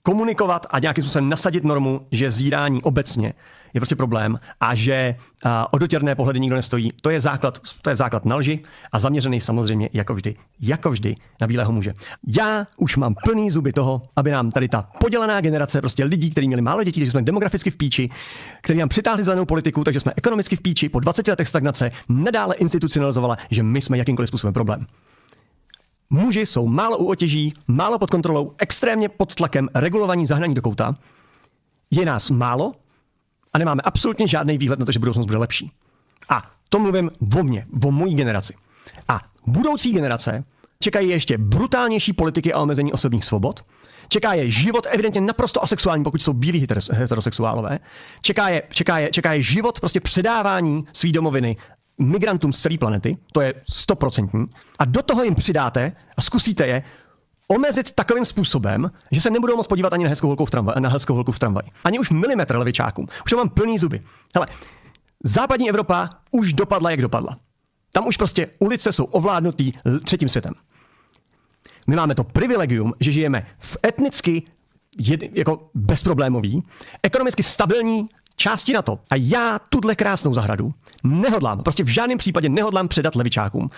komunikovat a nějakým způsobem nasadit normu, že zírání obecně je prostě problém a že o dotěrné pohledy nikdo nestojí. To je základ na lži a zaměřený samozřejmě jako vždy na bílého muže. Já už mám plný zuby toho, aby nám tady ta podělaná generace prostě lidí, kteří měli málo dětí, takže jsme demograficky v píči, kteří nám přitáhli zelenou politiku, takže jsme ekonomicky v píči, po 20 letech stagnace nadále institucionalizovala, že my jsme jakýmkoliv způsobem problém. Muži jsou málo u otěží, málo pod kontrolou, extrémně pod tlakem, regulovaní, zahnaní do kouta. Je nás málo a nemáme absolutně žádný výhled na to, že budoucnost bude lepší. A to mluvím o mně, o mojí generaci. A budoucí generace čekají ještě brutálnější politiky a omezení osobních svobod. Čeká je život evidentně naprosto asexuální, pokud jsou bílí heterosexuálové. Čeká je život prostě předávání svý domoviny migrantům z celé planety, to je 100%. A do toho jim přidáte a zkusíte je omezit takovým způsobem, že se nebudou moc podívat ani na hezkou holku v tramvaji. Ani už milimetr levičákům. Už mám plný zuby. Hele, západní Evropa už dopadla, jak dopadla. Tam už prostě ulice jsou ovládnutý třetím světem. My máme to privilegium, že žijeme v etnicky jako bezproblémový, ekonomicky stabilní části na to. A já tuhle krásnou zahradu nehodlám, prostě v žádném případě nehodlám předat levičákům.